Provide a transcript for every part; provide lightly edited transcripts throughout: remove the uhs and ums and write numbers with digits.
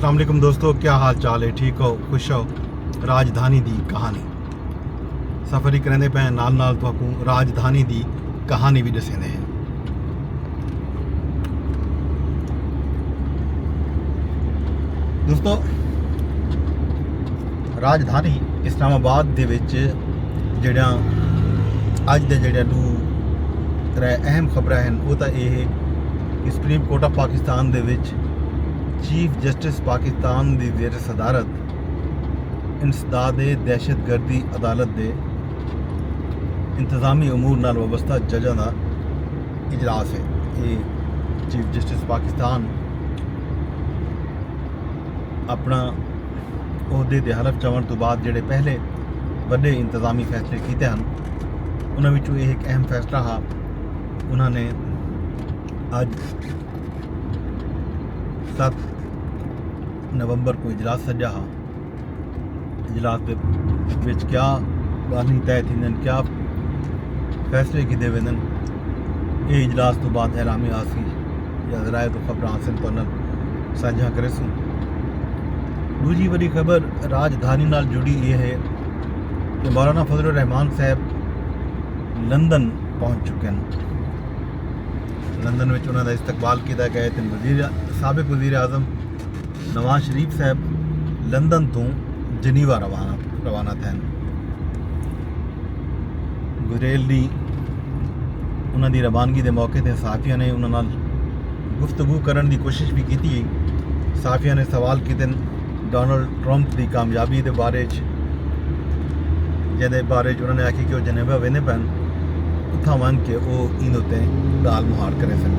अस्सलाम वालेकुम दोस्तों, क्या हाल चाल है? ठीक हो, खुश हो? राजधानी दी कहानी सफ़र ही करेंदे पे नाल नाल तुहानू राजधानी दी कहानी भी दसेंदे हैं। दोस्तों, राजधानी इस्लामाबाद दे विच जेड़ा अज दे जेड़ा दो त्रै अहम खबरां हैं वो तो ये है कि supreme court of Pakistan they which chief justice Pakistan की जेर सदारत इंसदाद दहशतगर्दी अदालत के इंतजामी अमूर नाल वाबस्ता जजां का इजलास है। ये चीफ जस्टिस पाकिस्तान अपना अहदे के हलफ चवन तो बाद जोड़े पहले बड़े इंतजामी फैसले किए हैं उन्होंने विचों एक अहम फैसला हा। उन्होंने अज 7 नवंबर को इजलास सजा हा। इजलास के क्या गानी तय थी, क्या फैसले किए वेंदन, ये इजलास तो बाद एलामी आसी या जराए तो खबर हासिल तो साझा करे सूँ। दूजी बड़ी खबर राजधानी नाल जुड़ी ये है कि मौलाना फजलुर रहमान साहब लंदन पहुँच चुके हैं। लंदन में उन्होंने इस्तकबाल किया गया तो साबिक वज़ीर आज़म नवाज शरीफ साहब लंदन तो जनीवा रवाना थे। गुजरेली उन्होंने रवानगी के मौके पर सहाफ़ियों ने उन्होंने गुफ्तगू करने की कोशिश भी की। सहाफ़ियों ने सवाल किए डोनाल्ड ट्रंप की कामयाबी के बारे जिहदे बारे उन्होंने आखी कि वह जनेवा वेंदे पैन उत्थां वन के वो इन उत्ते दाल मुहार करे सन।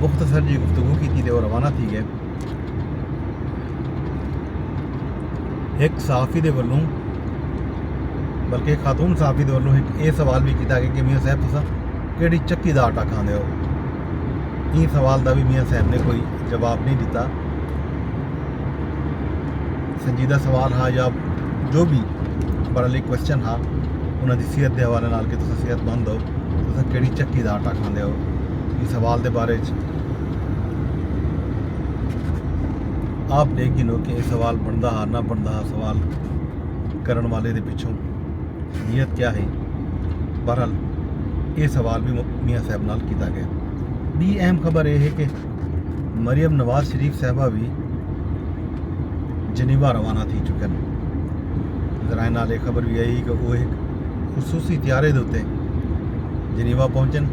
मुख्तसर जी गुफ्तगू की तो रवाना थी गए। एक सहाफ़ी के वलों बल्कि एक खातून सहाफ़ी के वलों एक ये सवाल भी किया गया कि मियाँ साहब तुसां किहड़ी चक्की का आटा खांदे हो। इस सवाल का भी मियाँ साहब ने कोई जवाब नहीं दिता। संजीदा सवाल हाँ या जो भी बड़ा क्वेश्चन हाँ उन्होंने सेहत के हवाले नाल कि तुसीं सेहतमंद हो, तुसीं किहड़ी चक्की का आटा खांदे हो। इस सवाल के बारे आप देख गिनो कि यह सवाल बनता हा ना बनता हा, सवाल करने वाले के पिछों नीयत क्या है। बहरहाल ये सवाल भी मियाँ साहब नाल किया गया। भी अहम खबर यह है कि मरियम नवाज शरीफ साहबा भी जनीवा रवाना थी चुके हैं। जराए नाल एक खबर भी आई कि वो एक खसूसी त्यारे के उत्ते जनीवा पहुँचन।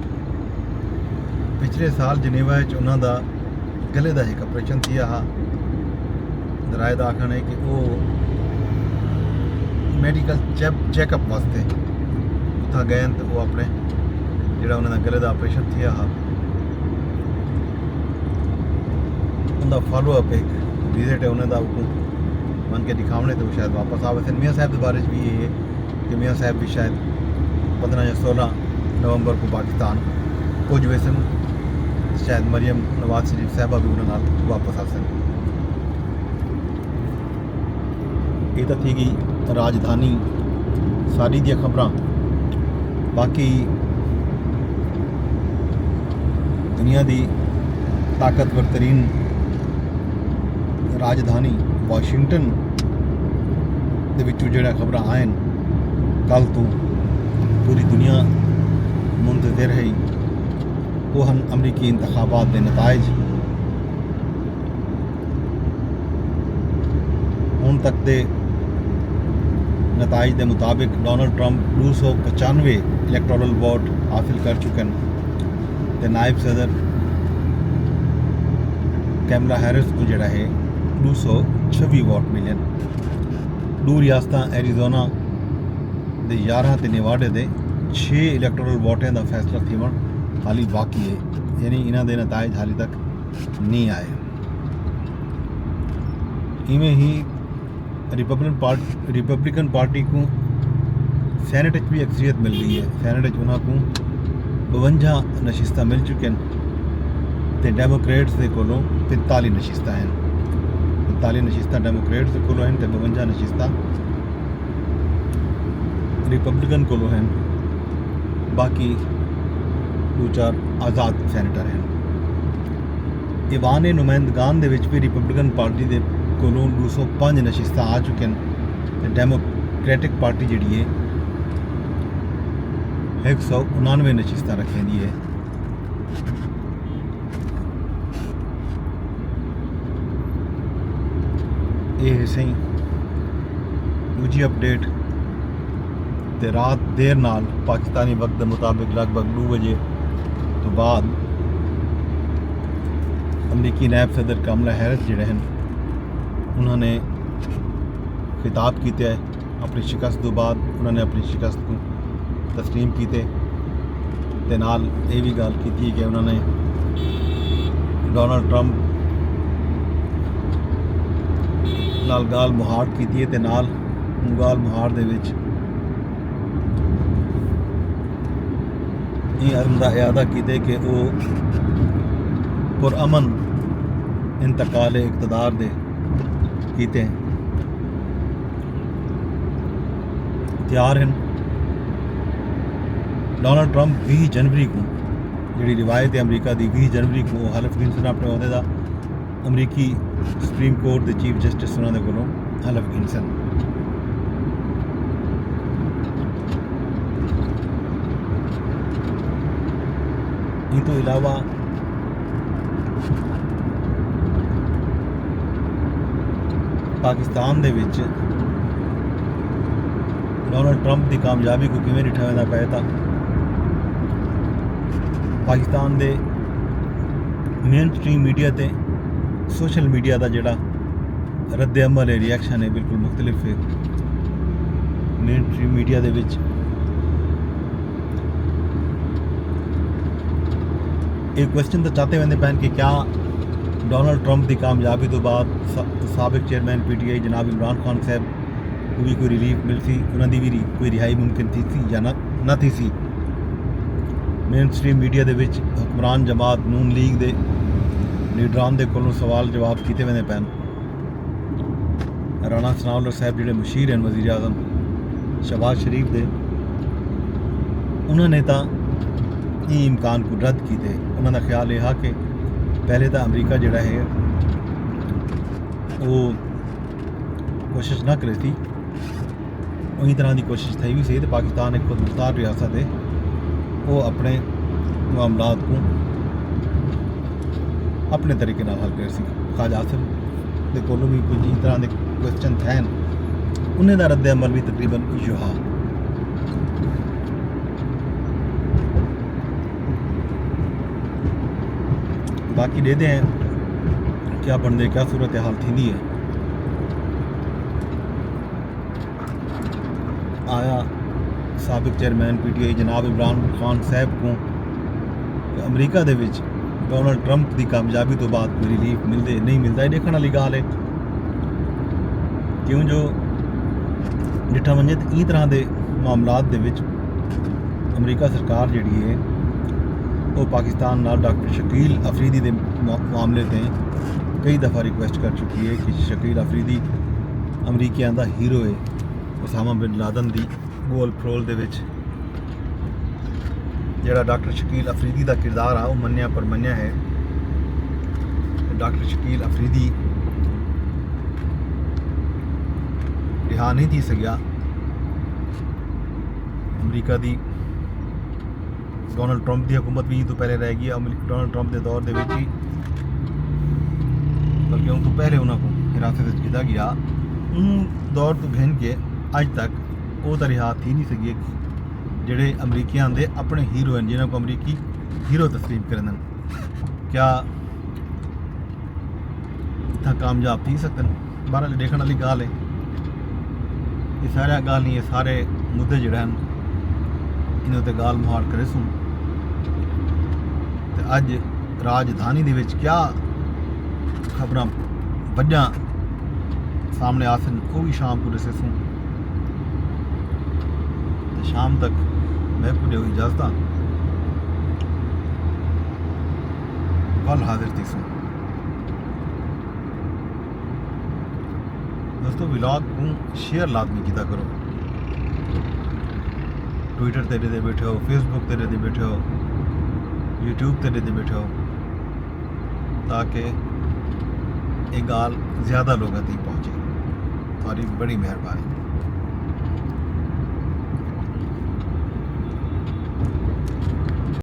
पिछले साल जनीवा उन्होंने गले का एक ऑपरेशन किया हा। जराए का आखना है कि वो मैडिकल चैकअप वास्ते उत्था गए तो वो अपने जोड़ा उन्होंने गले का ऑपरेशन किया हा उनका फॉलोअप एक विजिट है उन्होंने मन के दिखावने तो शायद वापस आ वैसे। मियाँ साहब के बारे भी ये है कि मियाँ साहब भी शायद 15 या 16 नवंबर को पाकिस्तान पहुँच गए सन। शायद मरियम नवाज शरीफ साहबा भी उन्होंने वापस आ सन। ये तो थी गई राजधानी सारी दी खबरां। बाकी दुनिया की ताकतवर तरीन राजधानी वाशिंगटन दे विचों जिहड़ा खबरां आयन कल तो पूरी दुनिया मुंतज़िर है वो हैं अमरीकी इंतखाबात के नताइज। हुण तक के नताइज के मुताबिक डोनाल्ड ट्रंप 295 इलैक्टोरल वोट हासिल कर चुके हैं तो नायब सदर कैमला हैरिस को जोड़ा है 226 वोट मिले। दो रियासत एरिजोना दे 11 ते नेवाडे दे 6 इलैक्टोरल वोटें का फैसला थीवन हाली बाकी है, यानी इन्हों के नताइज हाली तक नहीं आए। इवें ही रिपब्लिकन पार्टी को सैनेट भी अक्सरियत मिल रही है। सैनेट उन्होंने को 52 नशिस्तां मिल चुके हैं तो डेमोक्रेट्स के कोलों 43 नशिस्तां हैं। 43 नशिस्तां डेमोक्रेट्स के कोलों हैं तो 52 नशिस्तां रिपब्लिकन कोलों हैं। बाकी 2-4 आज़ाद सैनेटर हैं। ईवान नुमाइंदगान दे विच भी रिपब्लिकन पार्टी दे कोलों 205 नशिस्तां आ चुके हैं ते डेमोक्रेटिक पार्टी जिहड़ी है 199 नशिस्तां रखें दी है। ये सही दूजी अपडेट ते रात देर नाल पाकिस्तानी वक्त के मुताबिक लगभग 2 बजे तो बाद अमरीकी नायब सदर कमला हैरिस जिहड़े हैं उन्होंने खिताब किया है अपनी शिकस्त तो बाद उन्होंने अपनी शिकस्त को तस्लीम किए ते नाल ये भी गल की कि उन्होंने डोनाल्ड ट्रंप नाल गाल मुहार की ते नाल गाल मुहार दे विच ये अज़म दा इरादा कीते कि वो पुरअमन इंतकाल इक़्तिदार दे कीते तैयार हैं। डोनाल्ड ट्रंप 20 जनवरी को जी रिवायत है अमरीका की 20 जनवरी को हलफ गिनसन अपने अहदे का अमरीकी सुप्रीम कोर्ट के चीफ जस्टिस उन्होंने कोलों हलफ गिनसन। इन तो इलावा पाकिस्तान दे विच डोनाल्ड ट्रंप की कामयाबी को किवें डिठा वेंदा पिया था। पाकिस्तान दे मेन स्ट्रीम मीडिया ते सोशल मीडिया का जिहड़ा रद्द अमल है रिएक्शन है बिल्कुल मुख्तलिफ है। मेन स्ट्रीम मीडिया दे विच एक क्वेश्चन तो चाहते वेंदे पैन कि क्या डोनाल्ड ट्रंप की कामयाबी तो बाद साबिक चेयरमैन PTI जनाब इमरान खान साहब को भी कोई रिलीफ मिल सी उन्होंने भी कोई रिहाई मुमकिन थी सी या ना थी सी। मेन स्ट्रीम मीडिया दे विच हुक्मरान जमात नून लीग दे लीडरान दे कोलों सवाल जवाब किए वेंदे पैन। राणा सनाउल्लाह साहब जिहड़े मुशीर हैं वज़ीर आज़म शहबाज शरीफ दे उन्होंने तो ये इम्कान को रद्द किए। उन्होंने ख्याल यह कि पहले तो अमरीका जिहड़ा है वो कोशिश ना करे थी उसी तरह की कोशिश थी भी सही तो पाकिस्तान एक खुद मुख्तार रियासत है वो अपने मामलात को अपने तरीके हल कर सी। ख्वाजा आसिफ के कोलों भी कुछ इस तरह के क्वेश्चन थे उन्हें दा रद्द अमल भी तकरीबन इयो हा। बाकी दे हैं क्या बनते क्या सूरत हाल थी है। आया साबिक चेयरमैन PTI जनाब इमरान खान साहब को अमरीका दे विच डोनाल्ड ट्रंप की कामयाबी तो बाद कोई रिलीफ मिलते नहीं मिलता ये देखने वाली गाल है। क्यों जो जिठा वजे तो ई तरह के मामलात दे विच अमरीका सरकार जिहड़ी है वो पाकिस्तान नाल डॉक्टर शकील अफरीदी के मामले से कई दफ़ा रिक्वेस्ट कर चुकी है कि शकील अफरीदी अमरीकियां दा हीरो है। उसामा बिन लादन की गोल फरोल दे विच जिहड़ा डॉक्टर शकील अफरीदी का किरदार आ वो मन्निया परमन्निया है। डॉक्टर शकील अफरीदी रिहा नहीं थी सकिया अमरीका की डोनाल्ड ट्रंप की हुकूमत भी तो पहले रह गई डोनाल्ड ट्रंप के दौर के ही बल्कि उन तो पहले उन्होंने हिरासत किया गया उन दौर तो घिन के अज तक वो तो रिहा थी नहीं सकी जेडे अमरीकियां दे अपने हीरो हैं जिन्होंने को अमरीकी हीरो तस्लीम करन क्या इतना कामयाब थी सकते बहरहाल देखने वाली गाल है। ये सारा गाल नहीं ये सारे मुद्दे जोड़े हैं इन्हों ते गाल मुहार करे सूँ ते अज राजधानी दे विच क्या खबरां वजह सामने आ सन वो भी शाम को दसे सूँ। शाम तक मैं को दे इजाजत कल हाजिर थी सूँ। दोस्तों व्लॉग को शेयर लाजमी किया करो। ट्विटर तेरे दे बैठे हो, फेसबुक तेरे दे बैठे हो, यूट्यूब तेरे दे बैठे हो, ताकि ये गाल ज़्यादा लोगों तक पहुँचे। थोड़ी बड़ी मेहरबानी।